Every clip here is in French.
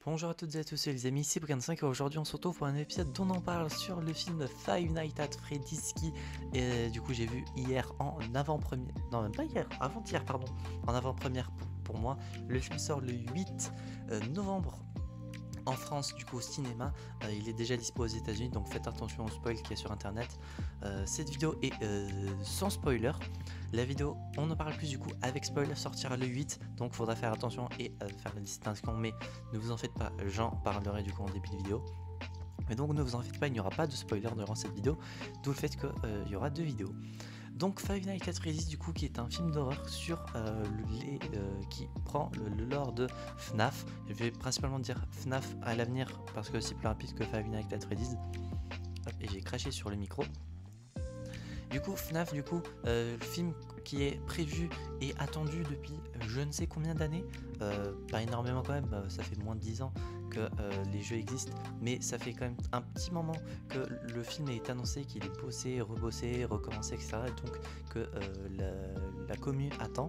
Bonjour à toutes et à tous, les amis, c'est Brian5 et aujourd'hui on se retrouve pour un épisode dont on parle sur le film Five Nights at Freddy's qui, du coup j'ai vu hier en avant-première, non même pas hier, avant-hier pardon, en avant-première pour moi. Le film sort le 8 novembre en France, du coup au cinéma. Il est déjà dispo aux États-Unis, donc faites attention au spoil qu'il y a sur internet. Cette vidéo est sans spoiler. La vidéo, on en parle plus du coup avec spoiler, sortira le 8, donc faudra faire attention et faire la distinction, mais ne vous en faites pas, j'en parlerai du coup en début de vidéo. Mais donc ne vous en faites pas, il n'y aura pas de spoiler durant cette vidéo, d'où le fait qu'il y aura deux vidéos. Donc Five Nights at Freddy's du coup qui est un film d'horreur sur qui prend le lore de FNAF. Je vais principalement dire FNAF à l'avenir parce que c'est plus rapide que Five Nights at Freddy's. Et j'ai craché sur le micro. Du coup FNAF, le film qui est prévu et attendu depuis je ne sais combien d'années, pas énormément quand même, ça fait moins de 10 ans que les jeux existent, mais ça fait quand même un petit moment que le film est annoncé, qu'il est bossé, rebossé, recommencé, etc. Donc que la commu attend.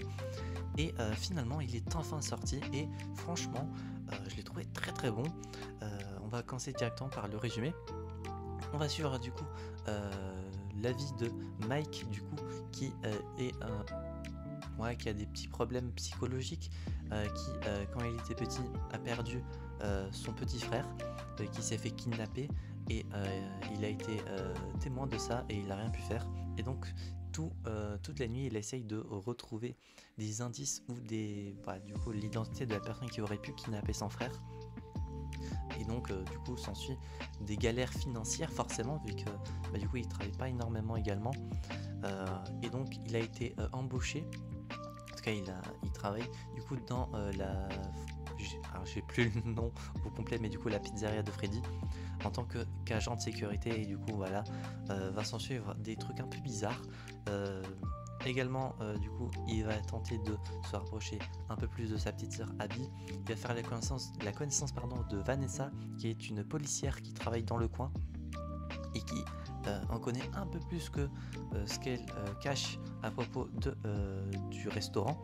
Et finalement il est enfin sorti et franchement je l'ai trouvé très très bon. On va commencer directement par le résumé. On va suivre du coup l'avis de Mike du coup qui qui a des petits problèmes psychologiques, qui quand il était petit a perdu son petit frère qui s'est fait kidnapper et il a été témoin de ça et il n'a rien pu faire, et donc toute la nuit il essaye de retrouver des indices ou du coup l'identité de la personne qui aurait pu kidnapper son frère. Et donc du coup s'ensuit des galères financières forcément vu que du coup il travaille pas énormément également, et donc il a été embauché, en tout cas il travaille du coup dans alors j'ai plus le nom au complet, mais du coup la pizzeria de Freddy en tant qu'agent de sécurité, et du coup voilà va s'en suivre des trucs un peu bizarres. Également, du coup, il va tenter de se rapprocher un peu plus de sa petite sœur Abby. Il va faire la connaissance de Vanessa, qui est une policière qui travaille dans le coin et qui en connaît un peu plus que ce qu'elle cache à propos du restaurant.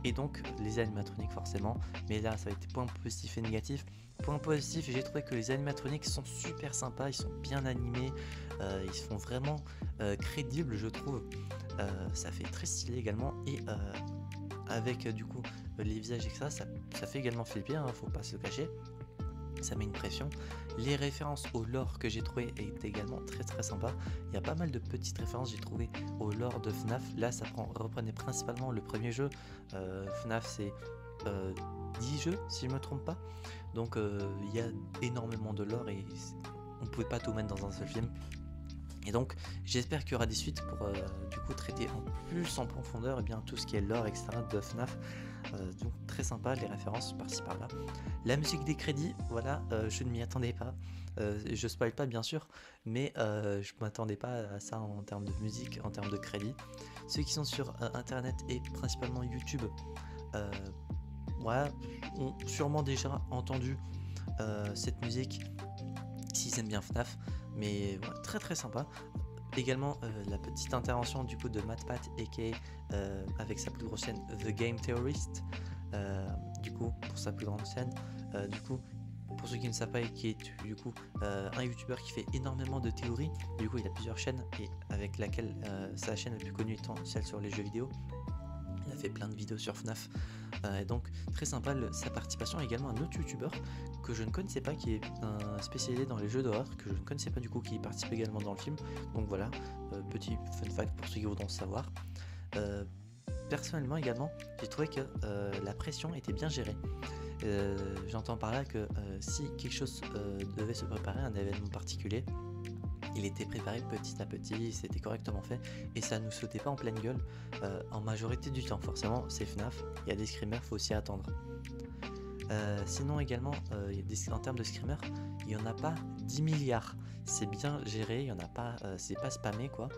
Et donc les animatroniques forcément, mais là ça va être point positif et négatif. Point positif, j'ai trouvé que les animatroniques sont super sympas, ils sont bien animés, ils sont vraiment crédibles je trouve. Ça fait très stylé également, et avec du coup les visages et ça fait également flipper, hein, faut pas se le cacher. Ça met une pression. Les références au lore que j'ai trouvé est également très très sympa. Il y a pas mal de petites références j'ai trouvé au lore de FNAF. Là ça reprenait principalement le premier jeu. FNAF c'est 10 jeux si je me trompe pas. Donc il y a énormément de lore et on pouvait pas tout mettre dans un seul film. Et donc j'espère qu'il y aura des suites pour du coup traiter en profondeur tout ce qui est lore etc de FNAF. Donc très sympa, les références par-ci par-là. La musique des crédits, voilà, je ne m'y attendais pas. Je spoil pas bien sûr, mais je m'attendais pas à ça en termes de musique, en termes de crédits. Ceux qui sont sur internet et principalement YouTube ont sûrement déjà entendu cette musique s'ils aiment bien FNAF, mais très très sympa. Également la petite intervention du coup de MatPat aka avec sa plus grosse chaîne The Game Theorist, du coup pour sa plus grande chaîne, du coup pour ceux qui ne savent pas, qui est du coup un youtubeur qui fait énormément de théories. Du coup il a plusieurs chaînes, et avec laquelle sa chaîne la plus connue étant celle sur les jeux vidéo. Il a fait plein de vidéos sur FNAF, et donc très sympa sa participation. Également un autre youtubeur que je ne connaissais pas, qui est spécialisé dans les jeux d'horreur, que je ne connaissais pas du coup, qui participe également dans le film. Donc voilà, petit fun fact pour ceux qui voudront savoir. Personnellement également, j'ai trouvé que la pression était bien gérée. J'entends par là que si quelque chose devait se préparer, un événement particulier, il était préparé petit à petit, c'était correctement fait, et ça nous sautait pas en pleine gueule en majorité du temps. Forcément c'est FNAF, il y a des screamers, faut aussi attendre. Sinon également en termes de screamers, il n'y en a pas 10 milliards, c'est bien géré, il y en a pas, c'est pas spammé quoi,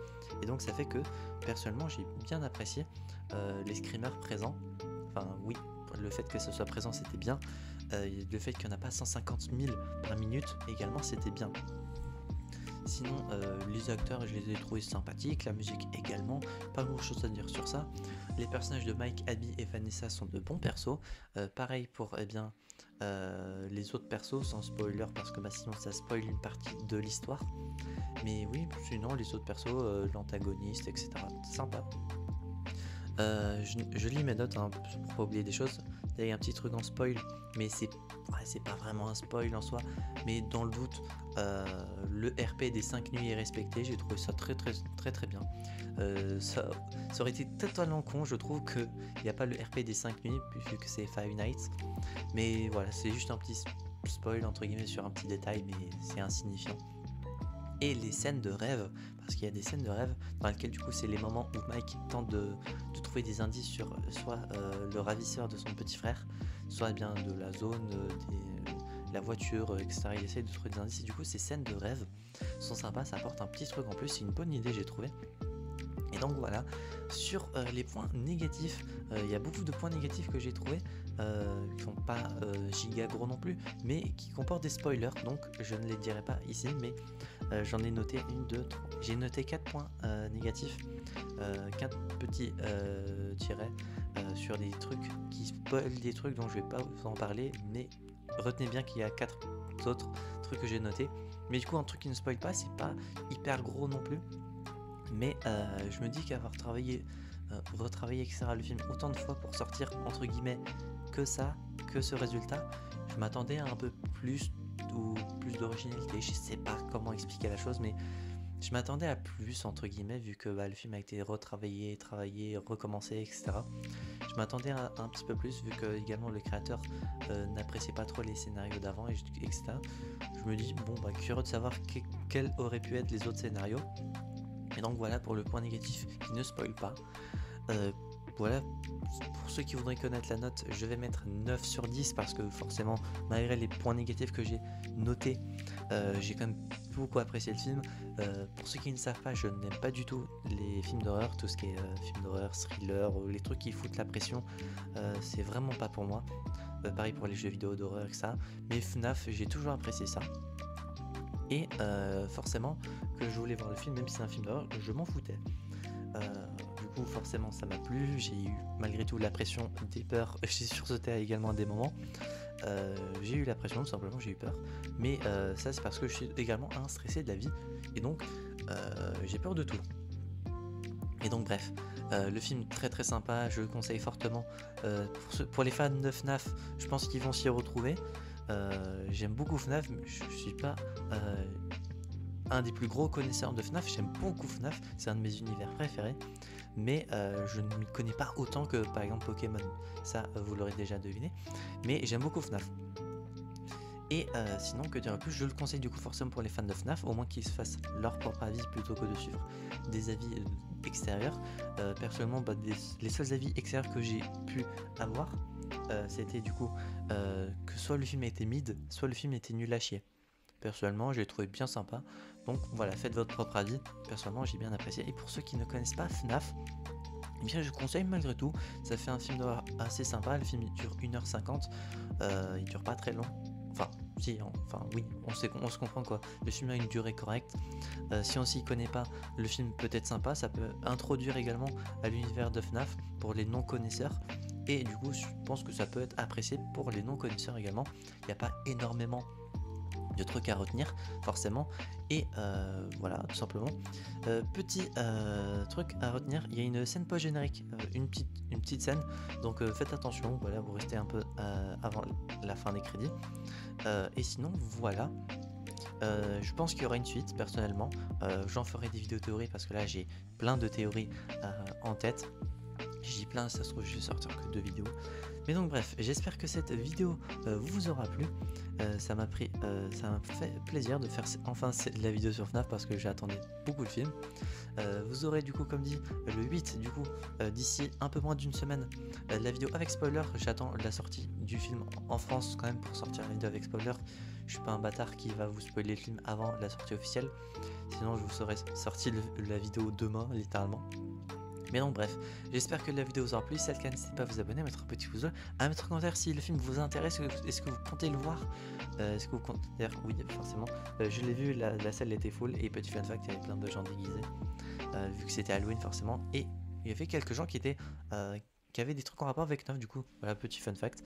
et donc ça fait que personnellement j'ai bien apprécié les screamers présents. Enfin oui, le fait que ce soit présent c'était bien, le fait qu'il n'y en a pas 150 000 par minute également c'était bien. Sinon les acteurs je les ai trouvés sympathiques, la musique également, pas grand chose à dire sur ça. Les personnages de Mike, Abby et Vanessa sont de bons persos. Pareil pour les autres persos sans spoiler parce que sinon ça spoil une partie de l'histoire. Mais oui, sinon les autres persos, l'antagoniste, etc. Sympa. Je lis mes notes hein, pour pas oublier des choses. Il y a un petit truc en spoil, mais c'est pas vraiment un spoil en soi. Mais dans le doute, le RP des 5 nuits est respecté. J'ai trouvé ça très bien. Ça aurait été totalement con, je trouve, qu'il n'y a pas le RP des 5 nuits, vu que c'est Five Nights. Mais voilà, c'est juste un petit spoil entre guillemets sur un petit détail, mais c'est insignifiant. Et les scènes de rêve, parce qu'il y a des scènes de rêve dans lesquelles du coup c'est les moments où Mike tente de trouver des indices sur soit le ravisseur de son petit frère, soit bien de la zone, la voiture, etc. Il essaye de trouver des indices et du coup ces scènes de rêve sont sympas, ça apporte un petit truc en plus, c'est une bonne idée j'ai trouvé. Et donc voilà, sur les points négatifs, il y a beaucoup de points négatifs que j'ai trouvé qui sont pas giga gros non plus, mais qui comportent des spoilers, donc je ne les dirai pas ici, mais j'en ai noté 1, 2, 3. J'ai noté 4 points négatifs, 4 petits tirets sur des trucs qui spoilent des trucs dont je vais pas vous en parler, mais retenez bien qu'il y a 4 autres trucs que j'ai notés. Mais du coup, un truc qui ne spoil pas, c'est pas hyper gros non plus. Mais je me dis qu'avoir retravaillé etc. le film autant de fois pour sortir entre guillemets que ce résultat, je m'attendais à un peu plus ou plus d'originalité. Je sais pas comment expliquer la chose, mais je m'attendais à plus entre guillemets vu que le film a été retravaillé, travaillé, recommencé, etc. Je m'attendais à un petit peu plus vu que également le créateur n'appréciait pas trop les scénarios d'avant, etc. Je me dis bon curieux de savoir quels auraient pu être les autres scénarios. Et donc voilà pour le point négatif qui ne spoil pas. Voilà, pour ceux qui voudraient connaître la note, je vais mettre 9 sur 10 parce que forcément, malgré les points négatifs que j'ai notés, j'ai quand même beaucoup apprécié le film. Pour ceux qui ne savent pas, je n'aime pas du tout les films d'horreur, tout ce qui est films d'horreur, thriller, les trucs qui foutent la pression, c'est vraiment pas pour moi. Pareil pour les jeux vidéo d'horreur et ça, mais FNAF, j'ai toujours apprécié ça. Et forcément que je voulais voir le film, même si c'est un film d'horreur, je m'en foutais. Du coup forcément ça m'a plu, j'ai eu malgré tout la pression, des peurs, j'ai sursauté également à des moments. J'ai eu la pression, tout simplement j'ai eu peur. Mais ça c'est parce que je suis également un stressé de la vie. Et donc j'ai peur de tout. Et donc bref, le film très sympa, je le conseille fortement. Pour les fans de FNAF, je pense qu'ils vont s'y retrouver. J'aime beaucoup FNAF, mais je suis pas un des plus gros connaisseurs de FNAF. J'aime beaucoup FNAF, c'est un de mes univers préférés, mais je ne m'y connais pas autant que par exemple Pokémon, ça vous l'aurez déjà deviné, mais j'aime beaucoup FNAF. Et sinon, que dire en plus, je le conseille du coup forcément pour les fans de FNAF, au moins qu'ils se fassent leur propre avis plutôt que de suivre des avis extérieurs. Personnellement, les seuls avis extérieurs que j'ai pu avoir, c'était du coup que soit le film était mid, soit le film était nul à chier. Personnellement, je l'ai trouvé bien sympa. Donc voilà, faites votre propre avis. Personnellement, j'ai bien apprécié. Et pour ceux qui ne connaissent pas FNAF, eh bien je conseille malgré tout. Ça fait un film d'horreur assez sympa. Le film il dure 1h50. Il dure pas très long. Oui, on se comprend quoi. Le film a une durée correcte. Si on s'y connaît pas, le film peut être sympa. Ça peut introduire également à l'univers de FNAF pour les non-connaisseurs. Et du coup, je pense que ça peut être apprécié pour les non-connaisseurs également. Il n'y a pas énormément de trucs à retenir forcément. Et voilà, tout simplement. Petit truc à retenir, il y a une scène post-générique, une petite scène. Donc faites attention, voilà, vous restez un peu avant la fin des crédits. Et sinon, voilà. Je pense qu'il y aura une suite personnellement. J'en ferai des vidéos théories parce que là j'ai plein de théories en tête. Je dis plein, ça se trouve je vais sortir que 2 vidéos. Mais donc bref, j'espère que cette vidéo vous aura plu. Ça m'a fait plaisir de faire enfin la vidéo sur FNAF parce que j'attendais beaucoup le film. Vous aurez du coup comme dit le 8 du coup d'ici un peu moins d'une semaine la vidéo avec spoiler. J'attends la sortie du film en France quand même pour sortir la vidéo avec spoiler. Je suis pas un bâtard qui va vous spoiler le film avant la sortie officielle. Sinon je vous serais sorti la vidéo demain littéralement. Mais donc bref, j'espère que la vidéo vous aura plu. Si c'est le cas, n'hésitez pas à vous abonner, à mettre un petit pouce bleu, à mettre un commentaire si le film vous intéresse. Est-ce que vous comptez le voir? Est-ce que vous comptez... Oui, forcément. Je l'ai vu, la salle était full. Et petit fun fact, il y avait plein de gens déguisés. Vu que c'était Halloween forcément. Et il y avait quelques gens qui avaient des trucs en rapport avec FNAF. Du coup, voilà, petit fun fact.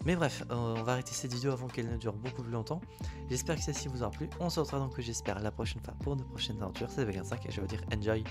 Mais bref, on va arrêter cette vidéo avant qu'elle ne dure beaucoup plus longtemps. J'espère que celle-ci vous aura plu. On se retrouvera donc, j'espère, la prochaine fois pour de prochaines aventures. C'était Vegan5 et je vais vous dire enjoy.